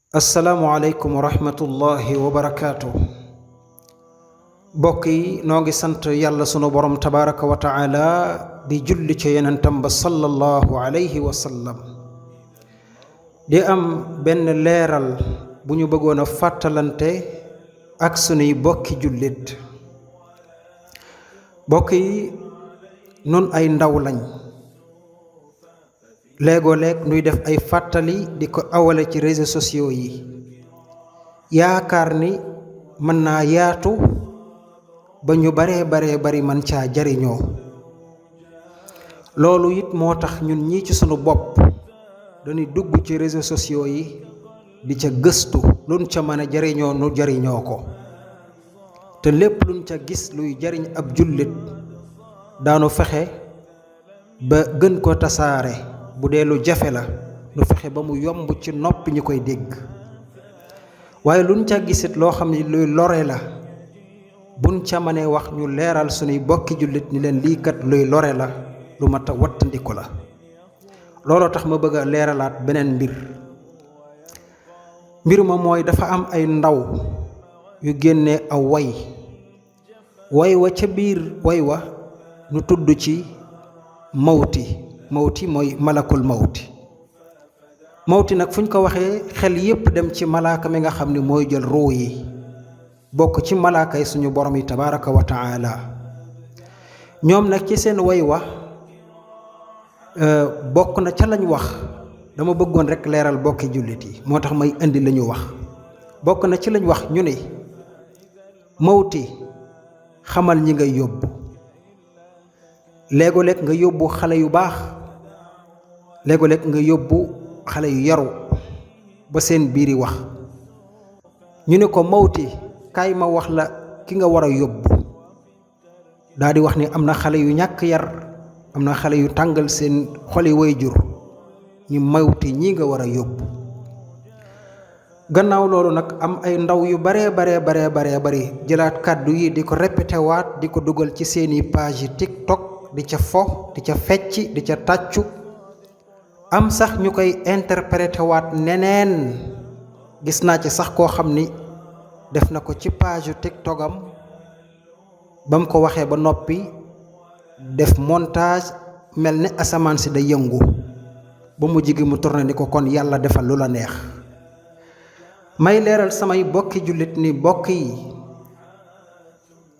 asalaamualeykum wa rahmatullahi wa barakaatu. mbokk yi noo ngi sant yàlla sunu borom tabaraka wa taala di julli ci yonentam ba sallallahu alayhi wa sallam. di am benn leeral bu ñu bëggoon a fàttalante ak sunuy bokki jullit. mbokk yi nun ay ndaw lañ, léegoo-leeg nuy def ay fàttali di ko awale ci réseaux sociaux yi, yaakaar ni mën naa yaatu ba ñu baree bari man caa jariñoo. loolu it moo tax ñun ñii ci sunu bopp dañuy dugg ci réseaux sociaux yi di ca gëstu luñ ca mën a jariñoo nu jariñoo ko, te lépp luñ ca gis luy jariñ ab jullit daanu fexe ba gën ko tasaare. bu dee lu jafe la nu fexe ba mu yomb ci noppi ñu koy dégg, waaye luñ ca gisit loo xam ne luy lore la buñ ca mënee wax ñu leeral sunuy bokki jullit ni leen lii kat luy lore la, lu mat a wattandiku la. looloo tax ma bëgg a leeralaat beneen mbir ma mooy dafa am ay ndaw yu génnee aw way wa ca biir way wa nu tudd ci mawti mooy malakul mawti nag fu ñu ko waxee xel yépp dem ci malaaka mi nga xam ni mooy jël ruu yi, bokk ci malaaka yi suñu borom yi tabaraka wa taala. ñoom nag ci seen way wa bokk na ca lañ wax, dama bëggoon rekk leeral bokki jullit yi moo tax may indi la ñu wax. bokk na ci lañ wax ñu ne mawti xamal ñi ngay yóbbu, léego-léeg nga yóbbu xale yu baax, léego-léeg nga yóbbu xale yu yaru ba seen biiri wax. ñu ne ko mawti kaay ma wax la ki nga war a yóbbu. daal di wax ni am na xale yu ñàkk yar, am na xale yu tàngal seen xoli waajur, ñu mawti ñi nga war a yóbbu. gannaaw loolu nag am ay ndaw yu baree bari jëlaat kàddu yi di ko répété waat, di ko dugal ci seeni page yi TikTok, di ca fo, di ca fecc, di ca tàccu. am sax ñu koy interprété waat neneen. gis naa ci sax koo xam ni def na ko ci page TikTok am, ba mu ko waxee ba noppi def montage mel ne asamaan si da yëngu, ba mu jigi mu tourné ni ko kon yàlla defal lu la neex. may leeral samay bokki jullit ni bokk yi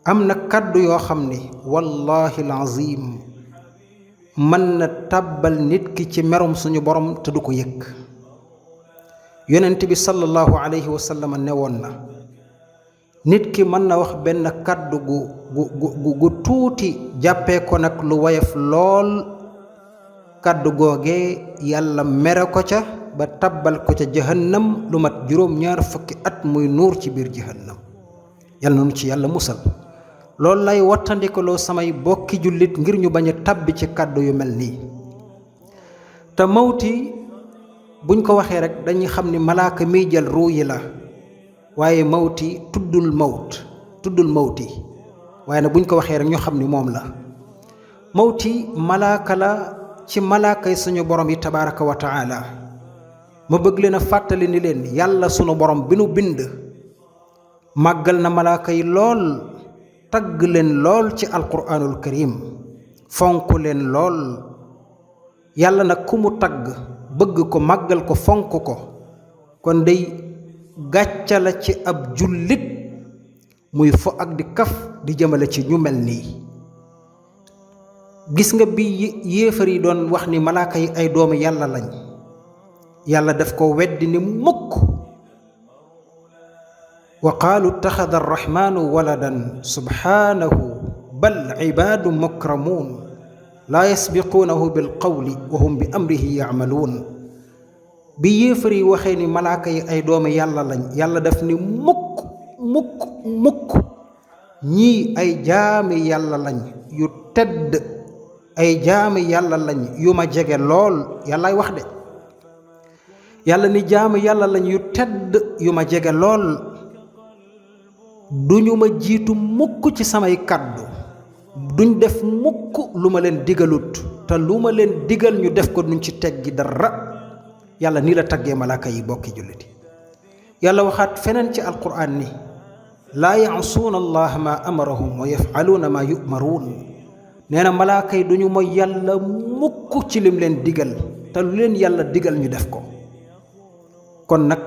am na kàddu yoo xam ni wallahi alazim mën na tàbbal nit ki ci merum suñu borom te du ko yëg. yonent bi sallallahu alayhi wa sallam ne woon na nit ki mën na wax benn kàddu gu tuuti jàppee ko nag lu woyof lool, kàddu googee yàlla mere ko ca ba tabbal ko ca jahannam lu mat 2 at muy nuur ci biir jahannam. yàlla noonu ci yàlla musal. loolu lay wattandikuloo samay bokki jullit ngir ñu bañ a tabbi ci kàddu yu mel nii. te mawti buñ ko waxee rek dañuy xam ni malaaka miy jël ruu yi la, waaye mawti tuddul mawti, waaye nag buñ ko waxee rek ñu xam ni moom la. mawti malaaka la ci malaaka yi suñu borom yi tabaraka wa taala. ma bëgg leen a fàttali ni leen yàlla sunu borom bi nu bind màggal na malaaka yi lool, tagg leen lool ci alquraanul karim, fonk leen lool. yàlla nag ku mu tagg bëgg ko, màggal ko, fonk ko, kon day gàcca la ci ab jullit muy fo ak di kaf di jëmale ci ñu mel nii. gis nga bi yéefar yi doon wax ni malaaka yi ay doomu yàlla lañ, yàlla daf ko weddi ni mukk. wa qaalu ittaxada arrahmanu waladan subhanahu bal ibaadu mukramuun laa yasbiquunahu bil qawli wa hum bi amrihi yacmaluun. bi yéefar yi waxee ni malaaka yi ay doomu yàlla lañ, yàlla daf ni mukk ñii ay jaami yàlla lañ yu tedd, ay jaami yàlla lañ yu ma jege lool. yàllaay wax de, yàlla ni jaami yàlla lañ yu tedd yu ma jege lool. duñu ma jiitu mukk ci samay kàddu, duñ def mukk lu ma leen digalut, te lu ma leen digal ñu def ko duñ ci teggi dara. yàlla nii la taggee malaaka yi bokki julliti. yàlla waxaat feneen ci alquran ni laa yaasuuna allaha ma amarahum wa yafaluuna ma yumaruun nee na malaaka yi duñu mooy yàlla mukk ci lim leen digal te lu leen yàlla digal ñu def ko. kon nag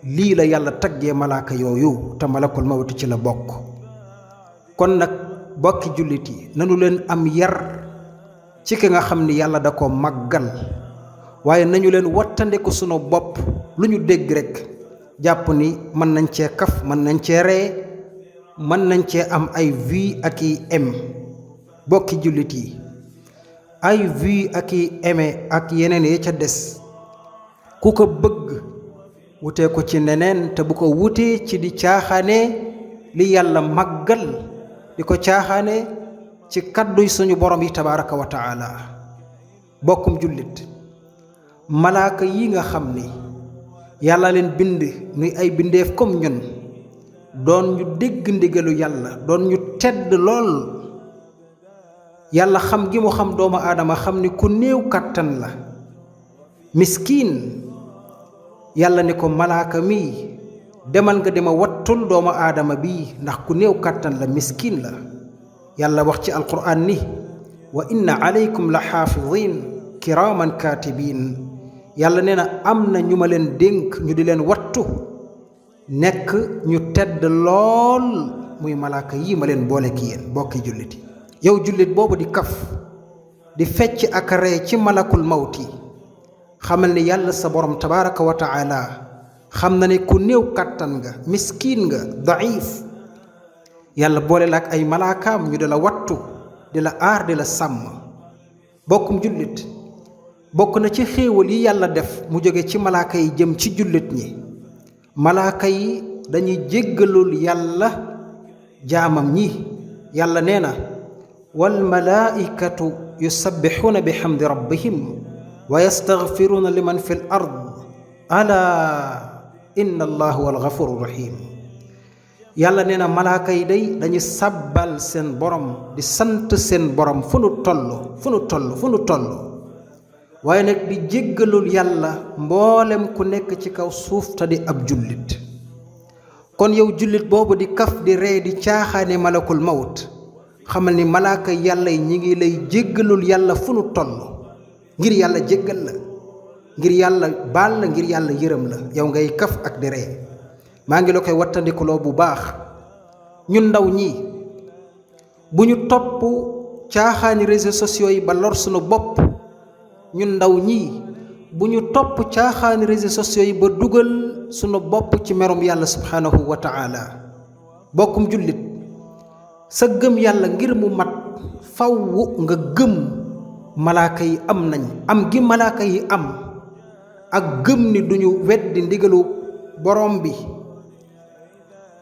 lii la yàlla taggee malaaka yooyu te malakul mawti ci la bokk. kon nag bokki jullit yi nanu leen am yar ci ki nga xam ni yàlla da ko màggal, waaye nañu leen wattandiku sunu bopp lu ñu dégg rekk jàpp ni mën nañ cee kaf, mën nañ cee ree, mën nañ cee am ay vues ak i m. bokki jullit yi ay vues ak i aimé ak yeneen yi ca des ku ko bëgg wutee ko ci neneen te bu ko wutee ci di caaxaane li yàlla màggal, di ko caaxaane ci kadduy suñu borom yi tabaraka wa taala. bokkum jullit malaaka yi nga xam ni yàlla leen bind nuy ay bindeef comme ñun, doon ñu dégg ndigalu yàlla, doon ñu tedd lool. yàlla xam gi mu xam doomu aadama xam ni ku néew kàttan la, miskiin. yàlla ni ko malaaka mi demal nga dema wattul doomu aadama bi ndax ku néew kàttan la, miskiin la. yàlla wax ci alquran ni wa inna alaykum la xaafidin kiraaman kaatibiin. yàlla nee na am na ñu ma leen dénk ñu di leen wattu, nekk ñu tedd lool, muy malaaka yi ma leen boole ki yéen. bokki jullit yi yow jullit boobu di kaf di fecc ak ree ci malakul mawti, xamal ni yàlla sa borom tabaraka wa taala xam na ne ku néew kàttan nga, miskiin nga, daif. yàlla boole la ak ay malaakaam ñu di la wattu, di la aar, di la sàmm. bokkum jullit bokk na ci xéewal yi yàlla def mu jóge ci malaaka yi jëm ci jullit ñi. malaaka yi dañuy jéggalul yàlla jaamam ñi. yàlla nee na wal malaaikatu yusabbixuuna bi xamdi rabbihim wa yastaghfiruuna liman fi l ard alaa inna allah huwa alghafuru rahim. yàlla nee na malaaka yi day dañu sàbbal seen borom, di sant seen borom fu nu toll waaye nag di jéggalul yàlla mboolem ku nekk ci kaw suuf te di ab jullit. kon yow jullit boobu di kaf di ree di caaxaane malakul mawt, xamal ni malaaka yàlla yi ñi ngi lay jéggalul yàlla fu nu toll, ngir yàlla jéggal la, ngir yàlla baal la, ngir yàlla yërëm la. yow ngay kaf ak di ree. maa ngi la koy wattandikuloo bu baax. ñun ndaw ñi bu ñu topp caaxaani réseaux sociaux yi ba lor sunu bopp. ñun ndaw ñi bu ñu topp caaxaani réseaux sociaux yi ba dugal sunu bopp ci merum yàlla subhanahu wa taala. bokkum jullit sa gëm yàlla ngir mu mat faw nga gëm malaaka yi am nañ, am gi malaaka yi am, ak gëm ni duñu weddi ndigalu borom bi,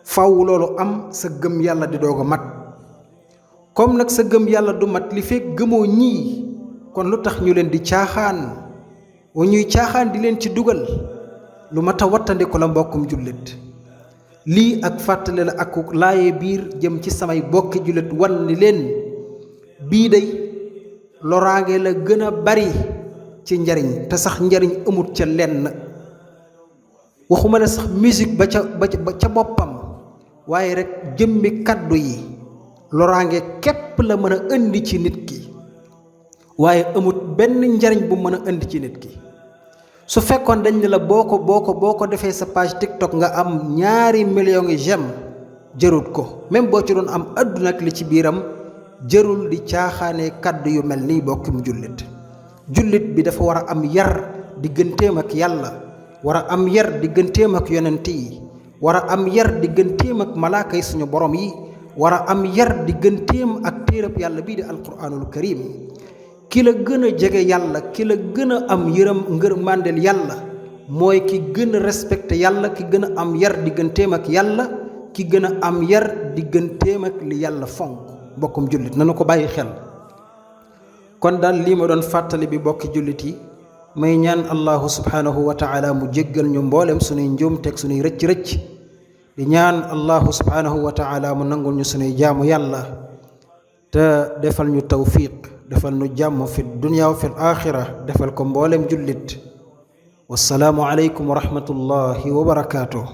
faw loolu am sa gëm yàlla di doog a mat. comme nag sa gëm yàlla du mat li fekk gëmoo ñii, kon lu tax ñu leen di caaxaan wa ñuy caaxaan di leen ci dugal? lu mat a wattandiku la mbokkum jullit. lii ak fàttali la ak laaye biir jëm ci samay bokki jullit wan ni leen bii day loraange la gën a bari ci njariñ, te sax njariñ amut ca lenn. waxuma la sax musique ba ca boppam, waaye rek jëmmi kaddu yi loraange képp la mën a indi ci nit ki, waaye amut benn njariñ bu mën a indi ci nit ki. su fekkoon dañ ne la boo ko defee sa page TikTok nga am 2 millions ngi j'aime, jërut ko. même boo ci doon am àdduna ak li ci biiram, jërul di caaxaane kaddu yu mel nii. bokkum jullit bi dafa war a am yar digganteem ak yàlla, war a am yar digganteem ak yonent yi, war a am yar digganteem ak malaaka yi suñu borom yi, war a am yar digganteem ak téereb yàlla bii di alquranul karim. ki la gën a jege yàlla, ki la gën a am ngërmandeel yàlla, mooy ki gën a respecté yàlla, ki gën a am yar digganteem ak yàlla, ki gën a am yar digganteem ak li yàlla fonk. bokkum jullit nanu ko bàyyi xel. kon daal lii ma doon fàttali bi bokki jullit yi, may ñaan allahu subhanahu wa taala mu jéggal ñu mboolem sunuy njuumteeg sunuy rëcc-rëcc, di ñaan allahu subhanahu wa taala mu nangul ñu sunuy jaamu yàlla te defal ñu tawfiq, defal nu jàmm fi dunya wa fi al-axira, defal ko mboolem jullit. wassalaamu aleykum wa rahmatullahi wa barakaatuh.